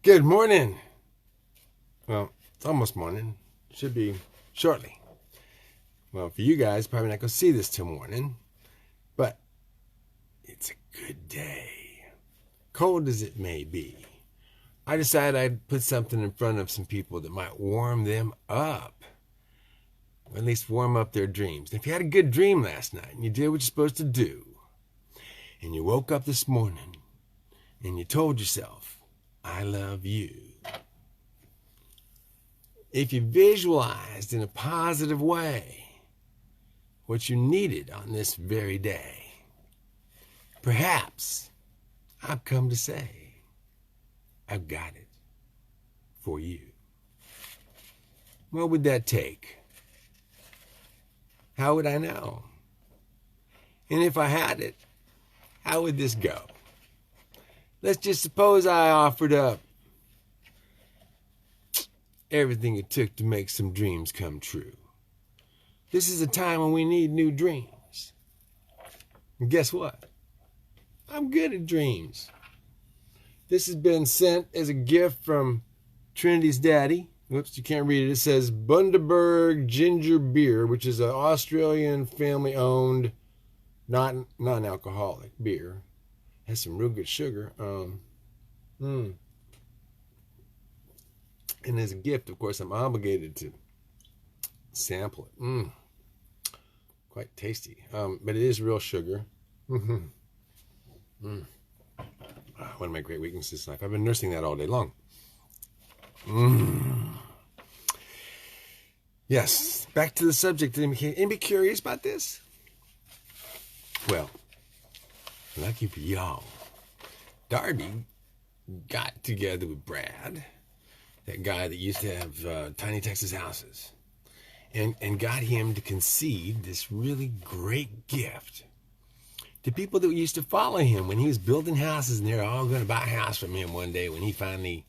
Good morning. Well, it's almost morning. Should be shortly. Well, for you guys, probably not going to see this till morning, but it's a good day. Cold as it may be, I decided I'd put something in front of some people that might warm them up, or at least warm up their dreams. And if you had a good dream last night and you did what you're supposed to do, and you woke up this morning and you told yourself, I love you. If you visualized in a positive way what you needed on this very day, perhaps I've come to say, I've got it for you. What would that take? How would I know? And if I had it, how would this go? Let's just suppose I offered up everything it took to make some dreams come true. This is a time when we need new dreams. And guess what? I'm good at dreams. This has been sent as a gift from Trinity's daddy. Whoops, you can't read it. It says Bundaberg Ginger Beer, which is an Australian family-owned, non-alcoholic beer. Has some real good sugar. And as a gift, of course, I'm obligated to sample it. Quite tasty. But it is real sugar. One of my great weaknesses in life. I've been nursing that all day long. Yes, back to the subject. Anybody curious about this? Well, lucky for y'all, Darby got together with Brad, that guy that used to have tiny Texas houses, and got him to concede this really great gift to people that used to follow him when he was building houses, and they were all going to buy a house from him one day when he finally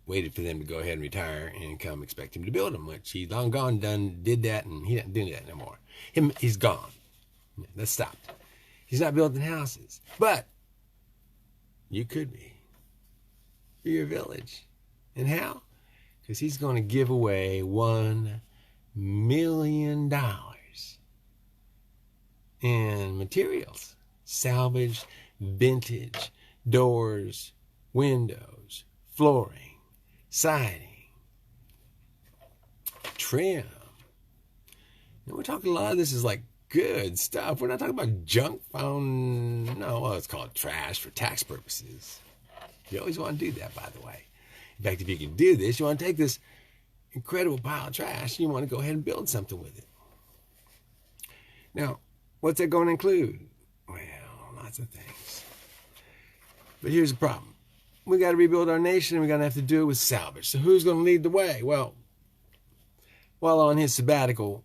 waited for them to go ahead and retire and come expect him to build them, which he's long gone, did that, and he doesn't do that no more. He's gone. Let's stop. He's not building houses, but you could be for your village. And how? Because he's going to give away $1 million in materials, salvaged, vintage, doors, windows, flooring, siding, trim. And we're talking a lot of this is like good stuff. We're not talking about junk found. No, well, it's called trash for tax purposes. You always want to do that, by the way. In fact, if you can do this, you want to take this incredible pile of trash and you want to go ahead and build something with it. Now, what's that going to include? Well, lots of things. But here's the problem. We got to rebuild our nation, and we're going to have to do it with salvage. So who's going to lead the way? Well, while on his sabbatical,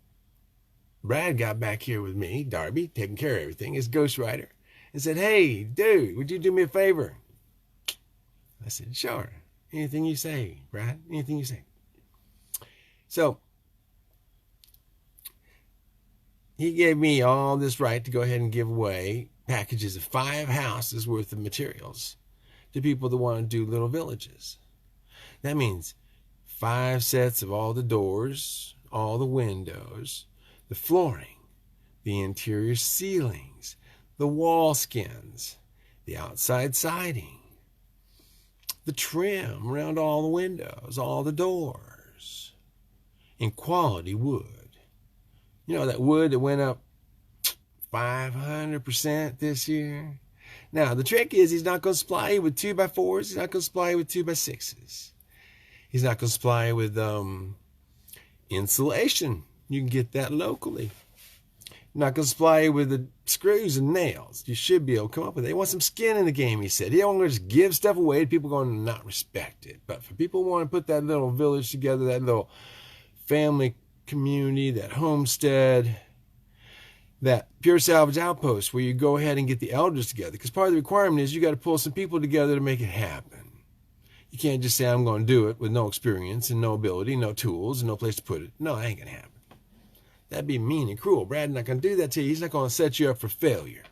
Brad got back here with me, Darby, taking care of everything, his ghostwriter, and said, hey, dude, would you do me a favor? I said, sure. Anything you say, Brad, anything you say. So he gave me all this right to go ahead and give away packages of 5 houses worth of materials to people that want to do little villages. That means 5 sets of all the doors, all the windows, the flooring, the interior ceilings, the wall skins, the outside siding, the trim around all the windows, all the doors, in quality wood. You know, that wood that went up 500% this year? Now, the trick is he's not going to supply you with 2x4s. He's not going to supply you with 2x6s. He's not going to supply you with insulation. You can get that locally. Not going to supply you with the screws and nails. You should be able to come up with it. They want some skin in the game, he said. He don't want to just give stuff away to people going to not respect it. But for people who want to put that little village together, that little family community, that homestead, that pure salvage outpost where you go ahead and get the elders together. Because part of the requirement is you got to pull some people together to make it happen. You can't just say, I'm going to do it with no experience and no ability, no tools, and no place to put it. No, that ain't going to happen. That'd be mean and cruel. Brad's not going to do that to you. He's not going to set you up for failure.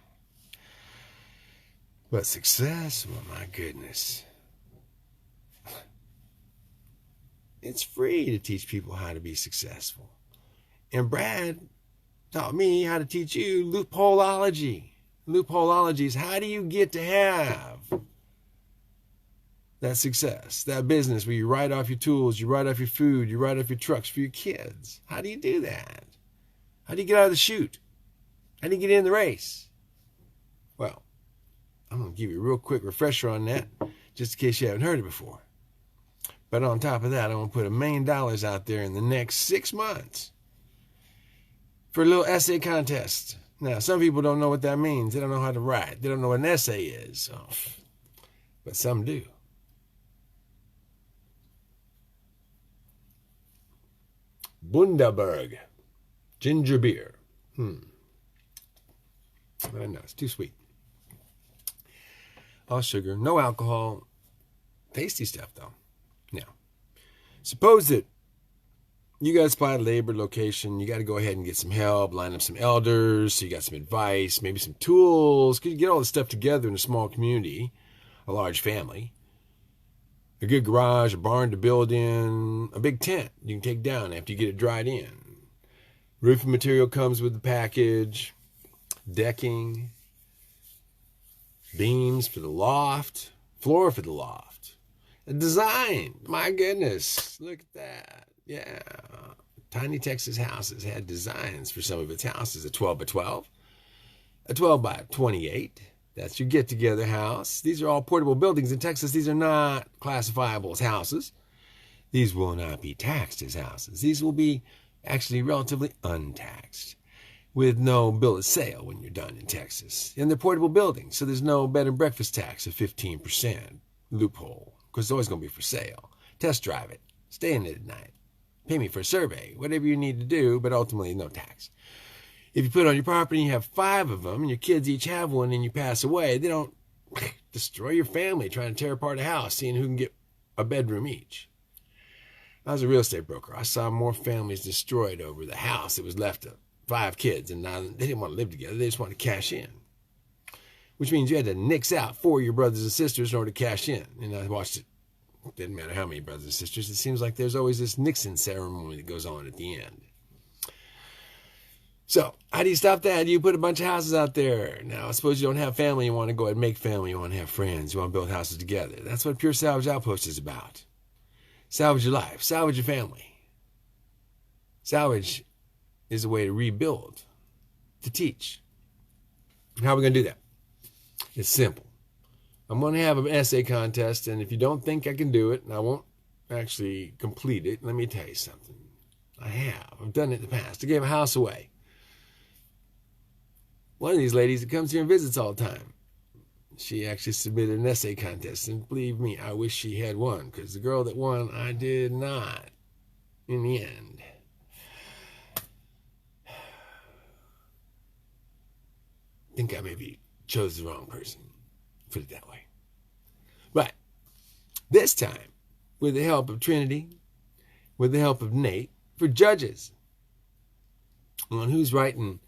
But success, well, my goodness. It's free to teach people how to be successful. And Brad taught me how to teach you loopholeology. Loopholeology is how do you get to have that success, that business where you write off your tools, you write off your food, you write off your trucks for your kids. How do you do that? How do you get out of the chute? How do you get in the race? Well, I'm going to give you a real quick refresher on that, just in case you haven't heard it before. But on top of that, I'm going to put $1 million out there in the next 6 months for a little essay contest. Now, some people don't know what that means. They don't know how to write. They don't know what an essay is. So, but some do. Bundaberg ginger beer. I know, it's too sweet. All sugar, no alcohol. Tasty stuff, though. Now, suppose that you got a spot labor location. You got to go ahead and get some help, line up some elders. So you got some advice, maybe some tools. Could you get all this stuff together in a small community, a large family? A good garage, a barn to build in, a big tent you can take down after you get it dried in. Roofing material comes with the package. Decking. Beams for the loft. Floor for the loft. A design. My goodness. Look at that. Yeah. Tiny Texas Houses had designs for some of its houses. A 12 by 12. A 12 by 28. That's your get-together house. These are all portable buildings in Texas. These are not classifiable as houses. These will not be taxed as houses. These will be actually relatively untaxed, with no bill of sale when you're done in Texas. And they're portable buildings, so there's no bed and breakfast tax of 15% loophole, because it's always going to be for sale. Test drive it. Stay in it at night. Pay me for a survey. Whatever you need to do, but ultimately no tax. If you put it on your property and you have 5 of them and your kids each have one and you pass away, they don't destroy your family trying to tear apart a house, seeing who can get a bedroom each. I was a real estate broker. I saw more families destroyed over the house that was left to 5 kids, and now they didn't want to live together. They just wanted to cash in, which means you had to nix out 4 of your brothers and sisters in order to cash in. And I watched it. It didn't matter how many brothers and sisters. It seems like there's always this nixing ceremony that goes on at the end. So, how do you stop that? You put a bunch of houses out there. Now, I suppose you don't have family. You want to go ahead and make family. You want to have friends. You want to build houses together. That's what Pure Salvage Outpost is about. Salvage your life. Salvage your family. Salvage is a way to rebuild, to teach. How are we going to do that? It's simple. I'm going to have an essay contest, and if you don't think I can do it, and I won't actually complete it, let me tell you something. I have. I've done it in the past. I gave a house away. One of these ladies that comes here and visits all the time, she actually submitted an essay contest, and believe me, I wish she had won, because the girl that won, I did not in the end. I think I maybe chose the wrong person, put it that way. But this time, with the help of Trinity, with the help of Nate, for judges on who's writing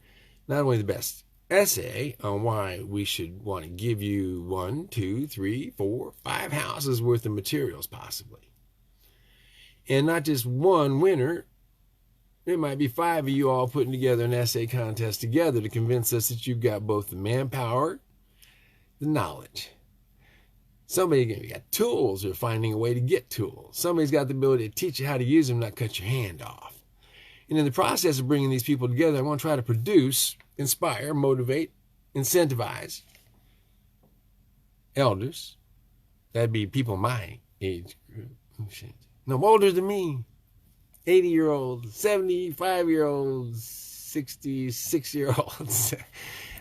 not only the best essay on why we should want to give you 1, 2, 3, 4, 5 houses worth of materials possibly. And not just one winner. It might be 5 of you all putting together an essay contest together to convince us that you've got both the manpower, the knowledge. Somebody got tools or finding a way to get tools. Somebody's got the ability to teach you how to use them, not cut your hand off. And in the process of bringing these people together, I want to try to produce, inspire, motivate, incentivize elders. That'd be people my age group. Oh, shit. No, older than me. 80-year-olds, 75-year-olds, 66-year-olds.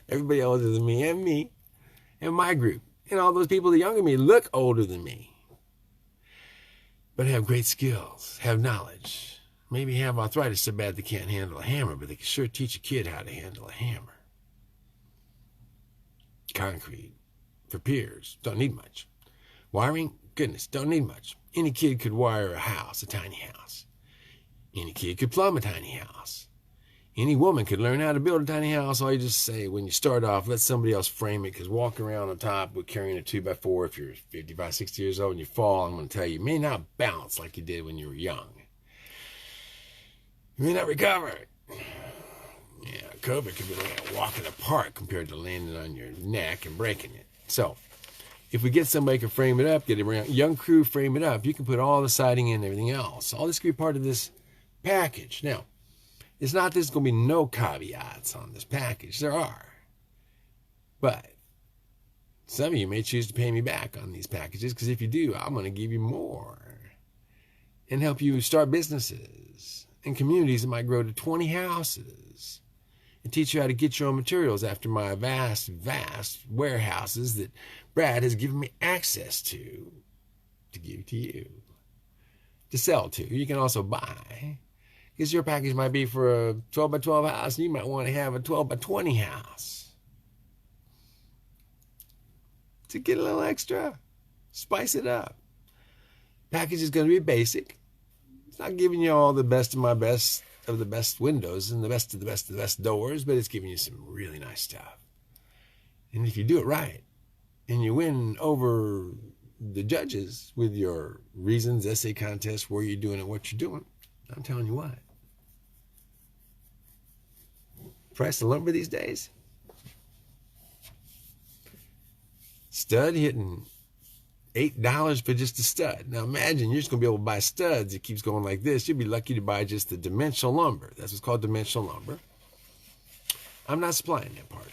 Everybody older than me, and my group. And all those people that are younger than me look older than me, but have great skills, have knowledge. Maybe have arthritis so bad they can't handle a hammer, but they can sure teach a kid how to handle a hammer. Concrete for piers, don't need much. Wiring, goodness, don't need much. Any kid could wire a house, a tiny house. Any kid could plumb a tiny house. Any woman could learn how to build a tiny house. All you just say when you start off, let somebody else frame it, because walking around on top with carrying a 2x4, if you're 55, 60 years old and you fall, I'm going to tell you, may not bounce like you did when you were young. You may not recover. Yeah, COVID could be like a walk in the park compared to landing on your neck and breaking it. So, if we get somebody who can frame it up, get a young crew, frame it up, you can put all the siding in and everything else. All this can be part of this package. Now, it's not there's going to be no caveats on this package. There are. But some of you may choose to pay me back on these packages, because if you do, I'm going to give you more and help you start businesses and communities that might grow to 20 houses, and teach you how to get your own materials after my vast, vast warehouses that Brad has given me access to give to you, to sell to. You can also buy, because your package might be for a 12 by 12 house, and you might want to have a 12 by 20 house. To get a little extra, spice it up. Package is going to be basic. It's not giving you all the best of my best of the best windows and the best of the best of the best doors, but it's giving you some really nice stuff. And if you do it right, and you win over the judges with your reasons, essay contest, where you're doing it, what you're doing, I'm telling you what. Price of lumber these days? Stud hitting $8 for just a stud. Now imagine you're just going to be able to buy studs. It keeps going like this. You'll be lucky to buy just the dimensional lumber. That's what's called dimensional lumber. I'm not supplying that part.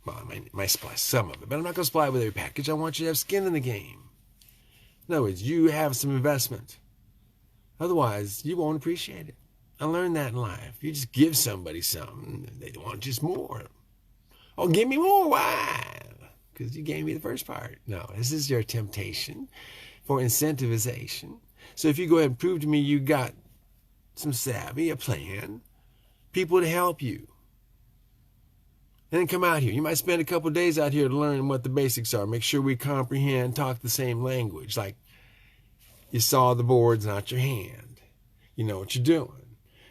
Well, I might supply some of it, but I'm not going to supply it with every package. I want you to have skin in the game. In other words, you have some investment. Otherwise, you won't appreciate it. I learned that in life. You just give somebody something, they want just more. Oh, give me more. Why? Because you gave me the first part. No, this is your temptation for incentivization. So if you go ahead and prove to me you got some savvy, a plan, people to help you, and then come out here. You might spend a couple of days out here to learn what the basics are. Make sure we comprehend, talk the same language. Like you saw the boards, not your hand. You know what you're doing.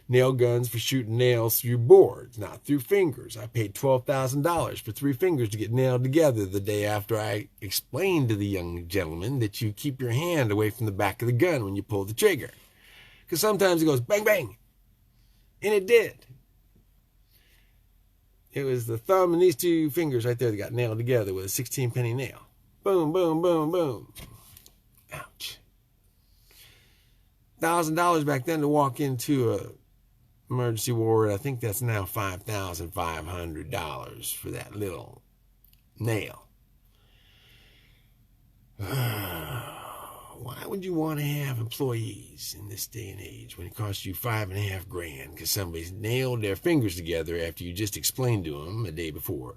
Nail guns for shooting nails through boards, not through fingers. I paid $12,000 for 3 fingers to get nailed together the day after I explained to the young gentleman that you keep your hand away from the back of the gun when you pull the trigger. Because sometimes it goes bang, bang. And it did. It was the thumb and these 2 fingers right there that got nailed together with a 16-penny nail. Boom, boom, boom, boom. Ouch. $1,000 back then to walk into a emergency ward. I think that's now $5,500 for that little nail. Why would you want to have employees in this day and age when it costs you $5,500 because somebody's nailed their fingers together after you just explained to them a day before?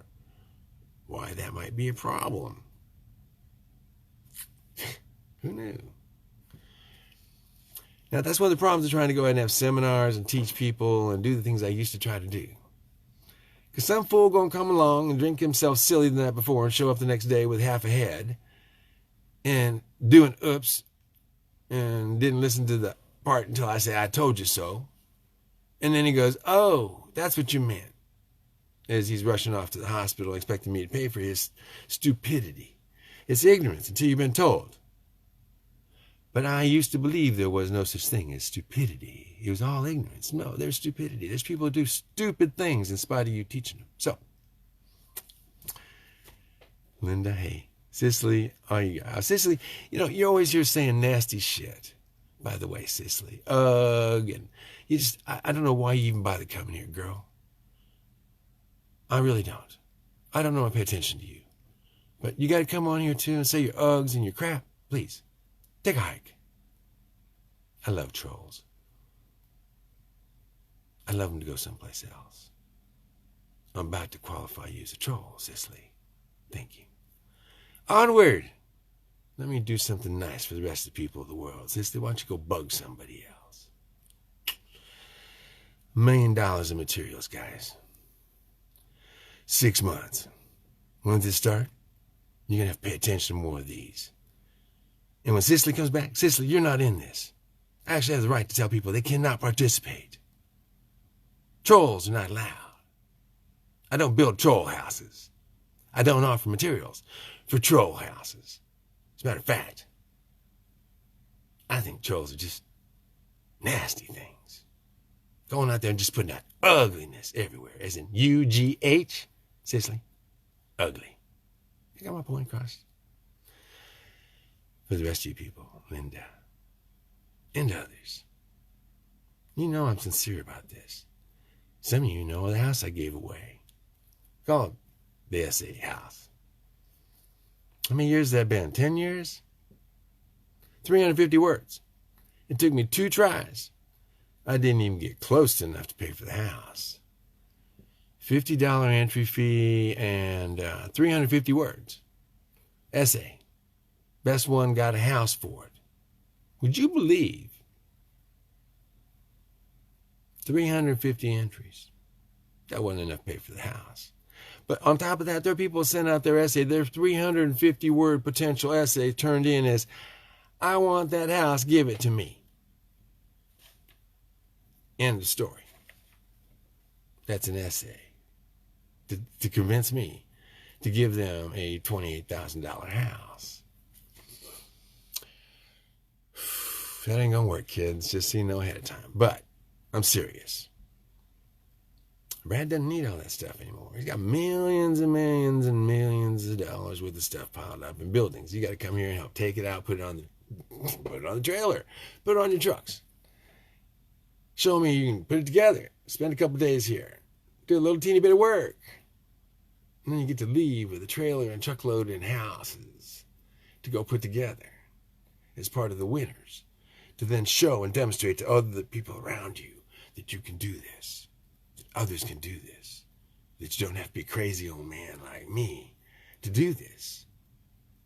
Why, that might be a problem. Who knew? Now, that's one of the problems of trying to go ahead and have seminars and teach people and do the things I used to try to do. Because some fool going to come along and drink himself silly the night before and show up the next day with half a head and do an oops and didn't listen to the part until I say, I told you so. And then he goes, oh, that's what you meant. As he's rushing off to the hospital expecting me to pay for his stupidity. It's ignorance until you've been told. But I used to believe there was no such thing as stupidity. It was all ignorance. No, there's stupidity. There's people who do stupid things in spite of you teaching them. So, Linda, hey, Cicely, Cicely, you know, you're always here saying nasty shit. By the way, Cicely, again, you just, I don't know why you even bother coming here, girl. I really don't. I don't know I pay attention to you. But you got to come on here too and say your Uggs and your crap, please. Take a hike. I love trolls. I love them to go someplace else. I'm about to qualify you as a troll, Cicely. Thank you. Onward. Let me do something nice for the rest of the people of the world. Cicely, why don't you go bug somebody else? $1 million in materials, guys. 6 months. When did it start? You're going to have to pay attention to more of these. And when Cicely comes back, Cicely, you're not in this. I actually have the right to tell people they cannot participate. Trolls are not allowed. I don't build troll houses. I don't offer materials for troll houses. As a matter of fact, I think trolls are just nasty things. Going out there and just putting out ugliness everywhere. As in UGH, Cicely, ugly. You got my point across? For the rest of you people, Linda, and others, you know I'm sincere about this. Some of you know the house I gave away. Called the essay house. How many years has that been? 10 years? 350 words. It took me 2 tries. I didn't even get close enough to pay for the house. $50 entry fee and 350 words. Essay. Best one got a house for it. Would you believe 350 entries? That wasn't enough to pay for the house. But on top of that, there are people who send out their essay. Their 350-word potential essay turned in as, I want that house, give it to me. End of story. That's an essay to convince me to give them a $28,000 house. That ain't gonna work, kids. Just so you know ahead of time. But I'm serious. Brad doesn't need all that stuff anymore. He's got millions and millions and millions of dollars worth of stuff piled up in buildings. You got to come here and help take it out, put it on the trailer, put it on your trucks. Show me you can put it together. Spend a couple days here. Do a little teeny bit of work. And then you get to leave with a trailer and truckload and houses to go put together as part of the winners. To then show and demonstrate to other people around you that you can do this. That others can do this. That you don't have to be a crazy old man like me to do this.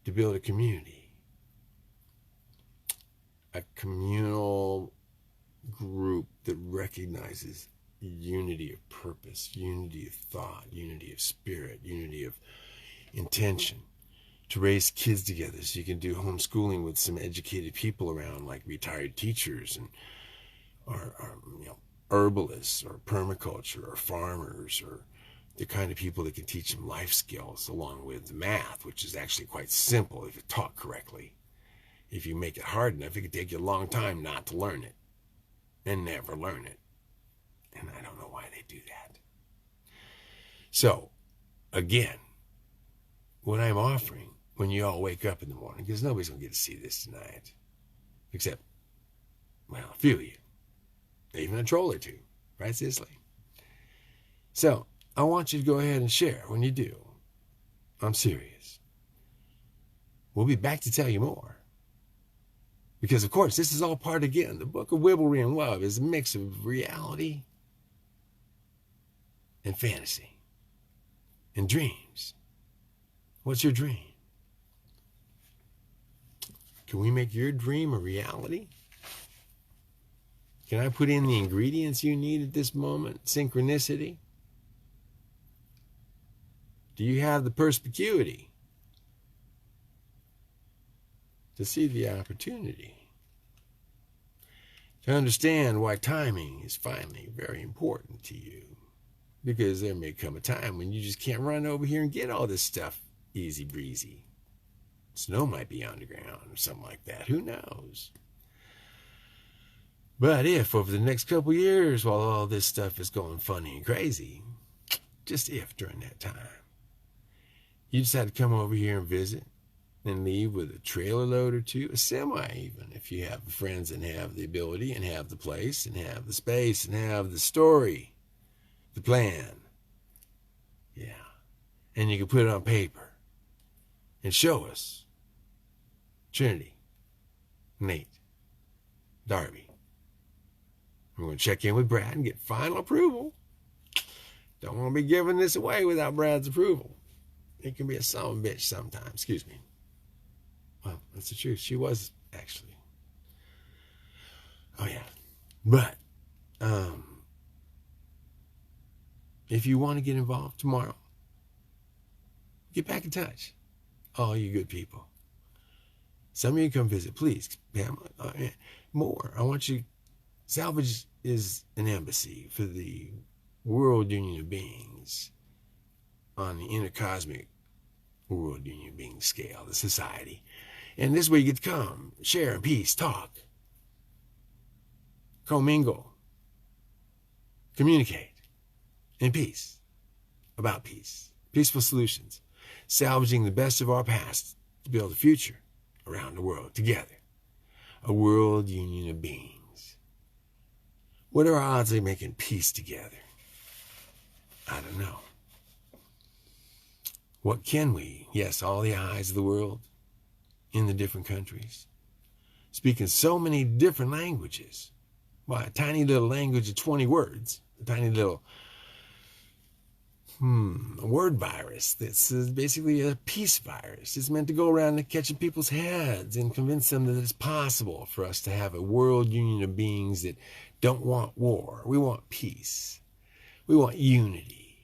To build a community. A communal group that recognizes unity of purpose, unity of thought, unity of spirit, unity of intention, to raise kids together so you can do homeschooling with some educated people around, like retired teachers and or herbalists or permaculture or farmers, or the kind of people that can teach them life skills along with math, which is actually quite simple if you taught correctly. If you make it hard enough, it could take you a long time not to learn it and never learn it. And I don't know why they do that. So, again, what I'm offering when you all wake up in the morning, because nobody's going to get to see this tonight, except, well, a few of you, even a troll or two, right, Cicely? So, I want you to go ahead and share when you do. I'm serious. We'll be back to tell you more. Because, of course, this is all part, again, the book of Wibblry and WUB is a mix of reality and fantasy and dreams. What's your dream? Can we make your dream a reality? Can I put in the ingredients you need at this moment? Synchronicity? Do you have the perspicuity to see the opportunity? To understand why timing is finally very important to you. Because there may come a time when you just can't run over here and get all this stuff easy breezy. Snow might be on the ground or something like that. Who knows? But if over the next couple years, while all this stuff is going funny and crazy, just if during that time, you decide to come over here and visit and leave with a trailer load or two, a semi even, if you have friends that have the ability and have the place and have the space and have the story, the plan. Yeah. And you can put it on paper and show us Trinity, Nate, Darby. We're going to check in with Brad and get final approval. Don't want to be giving this away without Brad's approval. It can be a son of a bitch sometimes. Excuse me. Well, that's the truth. She was, actually. Oh, yeah. But, if you want to get involved tomorrow, get back in touch. All you good people. Some of you come visit, please. Pamela, more. I want you. Salvaged is an embassy for the world union of beings on the intercosmic world union of beings scale, the society. And this way you get to come, share in peace, talk, commingle, communicate in peace, about peace, peaceful solutions, salvaging the best of our past to build a future around the world together. A world union of beings. What are our odds of making peace together? I don't know. What can we? Yes, all the eyes of the world in the different countries, speaking so many different languages. Why, a tiny little language of 20 words, a tiny little a word virus that's basically a peace virus. It's meant to go around and catch in people's heads and convince them that it's possible for us to have a world union of beings that don't want war. We want peace. We want unity.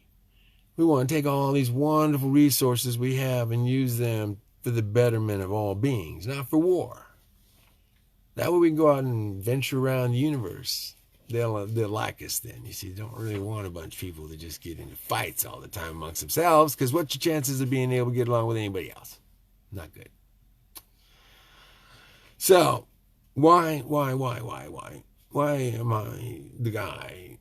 We want to take all these wonderful resources we have and use them for the betterment of all beings, not for war. That way we can go out and venture around the universe. They'll like us then. You see, they don't really want a bunch of people to just get into fights all the time amongst themselves, because what's your chances of being able to get along with anybody else? Not good. So, why am I the guy,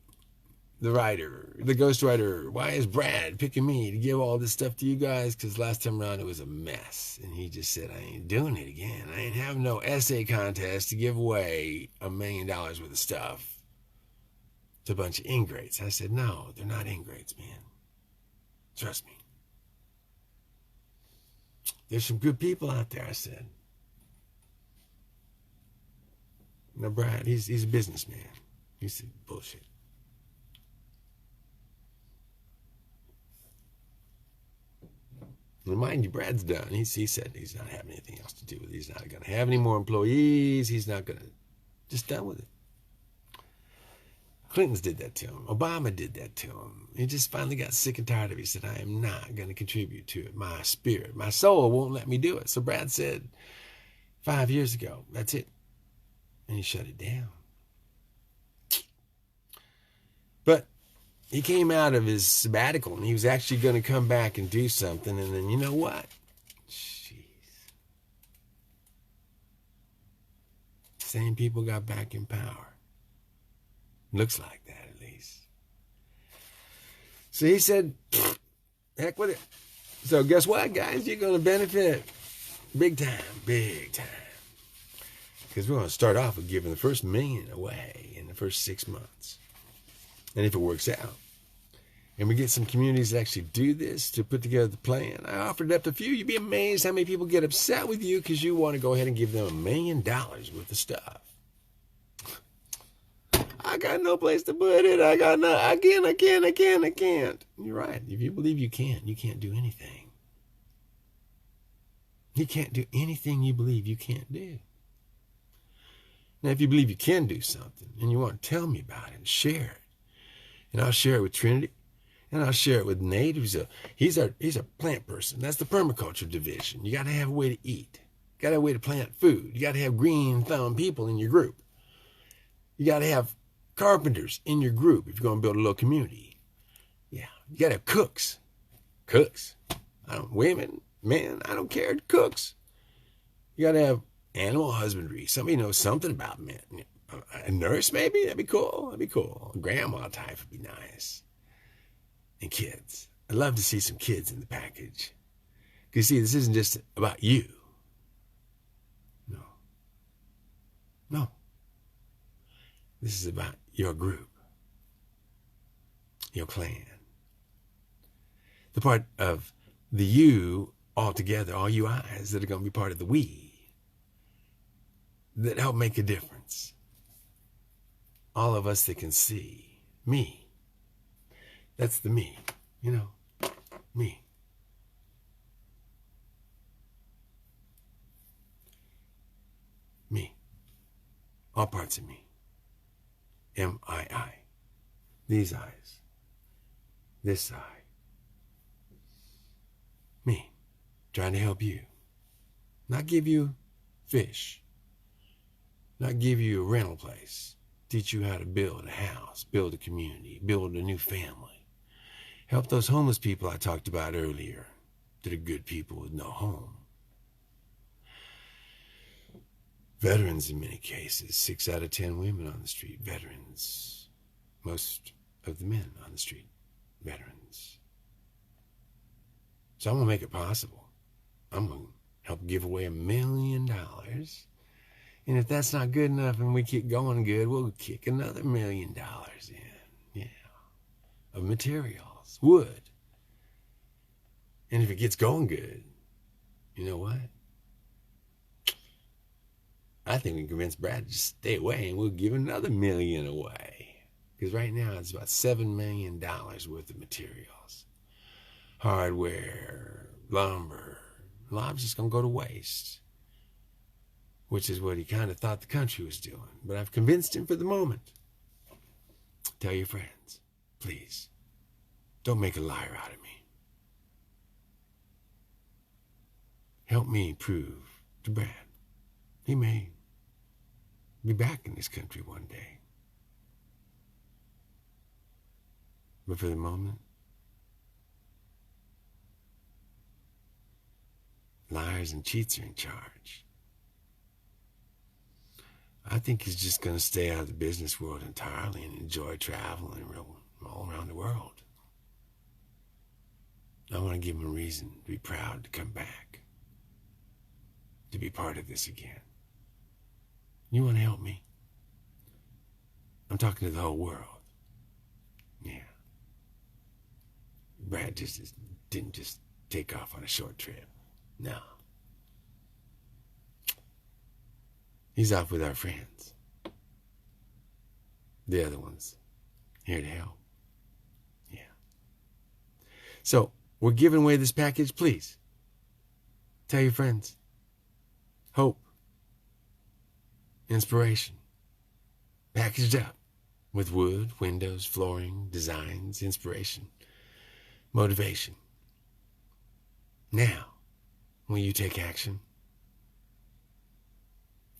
the writer, the ghostwriter? Why is Brad picking me to give all this stuff to you guys? Because last time around it was a mess. And he just said, I ain't doing it again. I ain't having no essay contest to give away $1 million worth of stuff to a bunch of ingrates. I said, no, they're not ingrates, man. Trust me. There's some good people out there, I said. Now, Brad, he's a businessman. He said, bullshit. Well, mind you, Brad's done. He said he's not having anything else to do with it. He's not going to have any more employees. He's not going to, just done with it. Clintons did that to him. Obama did that to him. He just finally got sick and tired of it. He said, I am not going to contribute to it. My spirit, my soul won't let me do it. So Brad said 5 years ago, that's it. And he shut it down. But he came out of his sabbatical and he was actually going to come back and do something. And then you know what? Jeez. Same people got back in power. Looks like that, at least. So he said, heck with it. So guess what, guys? You're going to benefit big time, big time. Because we're going to start off with giving the first $1 million away in the first 6 months. And if it works out, and we get some communities that actually do this to put together the plan, I offered it up to a few. You'd be amazed how many people get upset with you because you want to go ahead and give them $1 million worth of stuff. I got no place to put it. I can't. You're right. If you believe you can't do anything. You can't do anything you believe you can't do. Now, if you believe you can do something and you want to tell me about it and share it, and I'll share it with Trinity, and I'll share it with Nate, he's a plant person. That's the permaculture division. You got to have a way to eat. You got to have a way to plant food. You got to have green thumb people in your group. You got to have carpenters in your group if you're going to build a little community. Yeah, you got to have cooks. Women, men, I don't care. Cooks. You got to have animal husbandry. Somebody knows something about men. A nurse, maybe? That'd be cool. A grandma type would be nice. And kids. I'd love to see some kids in the package. Because, see, this isn't just about you. No. This is about your group, your clan. The part of the you all together, all you eyes that are going to be part of the we, that help make a difference. All of us that can see me. That's the me, me. Me. All parts of me. M-I-I. These eyes. This eye. Me. Trying to help you. Not give you fish. Not give you a rental place. teach you how to build a house, build a community, build a new family. Help those homeless people I talked about earlier that are good people with no home. Veterans in many cases, 6 out of 10 women on the street, veterans. Most of the men on the street, veterans. So I'm going to make it possible. I'm going to help give away $1 million. And if that's not good enough and we keep going good, we'll kick another $1 million in. Yeah. Of materials, wood. And if it gets going good, you know what? I think we can convince Brad to just stay away and we'll give another $1 million away. Because right now it's about $7 million worth of materials. Hardware, lumber. A lot of it's just going to go to waste. Which is what he kind of thought the country was doing. But I've convinced him for the moment. Tell your friends, please, don't make a liar out of me. Help me prove to Brad he may be back in this country one day. But for the moment, liars and cheats are in charge. I think he's just going to stay out of the business world entirely and enjoy traveling all around the world. I want to give him a reason to be proud to come back, to be part of this again. You want to help me? I'm talking to the whole world. Yeah. Brad didn't just take off on a short trip. No. He's off with our friends. The other ones here to help. Yeah. So, we're giving away this package, please. Tell your friends. Hope. Inspiration. Packaged up with wood, windows, flooring, designs, inspiration, motivation. Now, will you take action?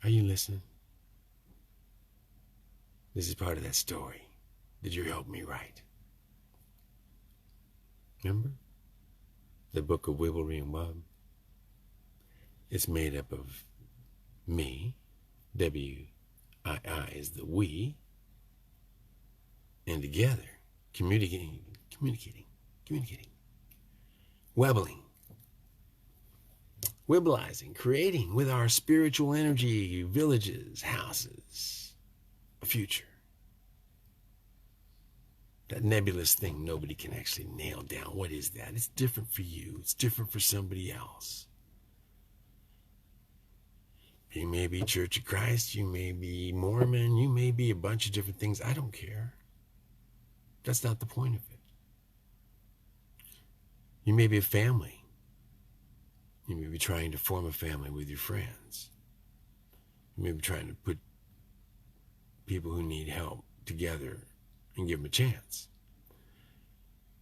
Are you listening? This is part of that story that you helped me write. Remember? The book of Wibblry and WUB. It's made up of me, W-I-I is the we, and together, communicating, webbling, wibblizing, creating with our spiritual energy, villages, houses, a future. That nebulous thing nobody can actually nail down. What is that? It's different for you. It's different for somebody else. You may be Church of Christ, you may be Mormon, you may be a bunch of different things. I don't care. That's not the point of it. You may be a family. You may be trying to form a family with your friends. You may be trying to put people who need help together and give them a chance.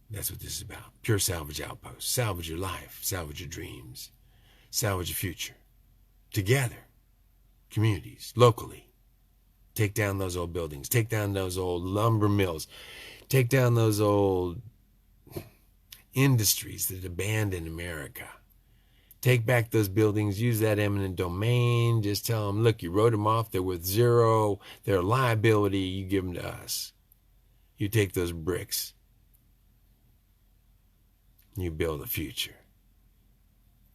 That's what this is about. Pure salvage outpost. Salvage your life. Salvage your dreams. Salvage your future. Together. Communities. Locally. Take down those old buildings. Take down those old lumber mills. Take down those old industries that abandoned America. Take back those buildings. Use that eminent domain. Just tell them, look, you wrote them off. They're worth zero. They're a liability. You give them to us. You take those bricks. You build a future.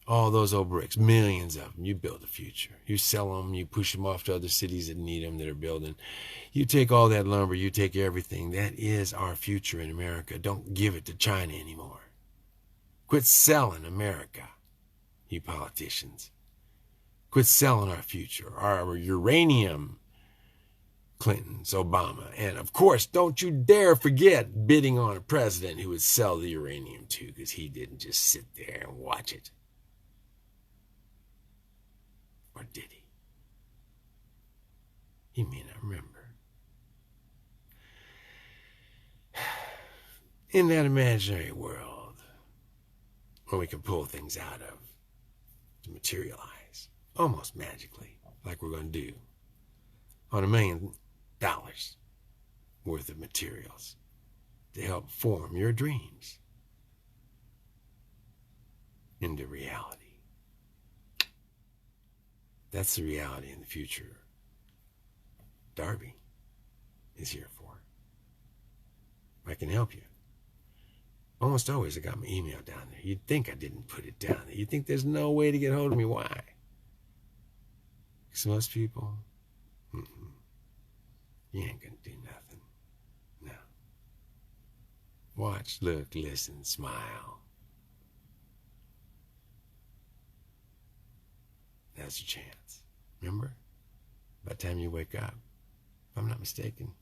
All those old bricks, millions of them, you build a future. You sell them, you push them off to other cities that need them, that are building. You take all that lumber, you take everything. That is our future in America. Don't give it to China anymore. Quit selling America, you politicians. Quit selling our future, our uranium, Clintons, Obama. And of course, don't you dare forget bidding on a president who would sell the uranium too, because he didn't just sit there and watch it. Or did he? He may not remember. In that imaginary world where we can pull things out of to materialize almost magically, like we're going to do on $1 million worth of materials to help form your dreams into reality. That's the reality in the future Darby is here for. I can help you. Almost always I got my email down there. You'd think I didn't put it down there. You'd think there's no way to get hold of me. Why? Because most people, you ain't gonna do nothing. No. Watch, look, listen, smile. That's your chance. Remember? By the time you wake up, if I'm not mistaken,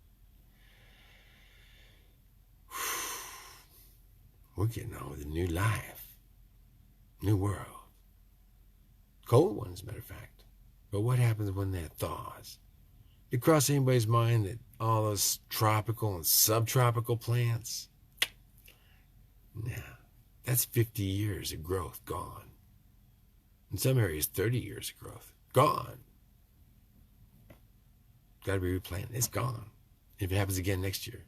we're getting on with a new life, new world. Cold one, as a matter of fact. But what happens when that thaws? Did it cross anybody's mind that all those tropical and subtropical plants? Nah, that's 50 years of growth gone. In some areas, 30 years of growth gone. Got to be replanted. It's gone. If it happens again next year,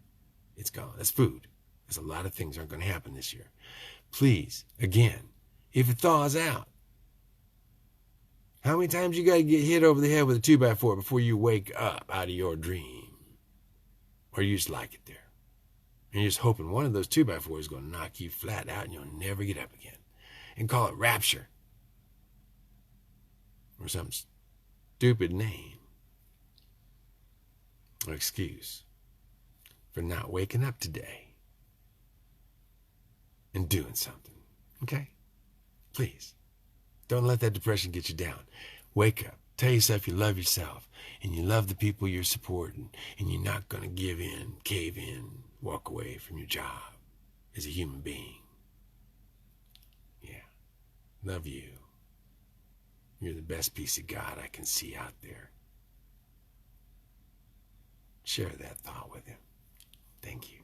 it's gone. That's food. Because a lot of things aren't going to happen this year. Please, again, if it thaws out, how many times you got to get hit over the head with a 2x4 before you wake up out of your dream? Or you just like it there? And you're just hoping one of those 2x4s is going to knock you flat out and you'll never get up again. And call it rapture. Or some stupid name. Or excuse for not waking up today and doing something. Okay? Please. Don't let that depression get you down. Wake up. Tell yourself you love yourself and you love the people you're supporting and you're not going to give in, cave in, walk away from your job as a human being. Yeah. Love you. You're the best piece of God I can see out there. Share that thought with him. Thank you.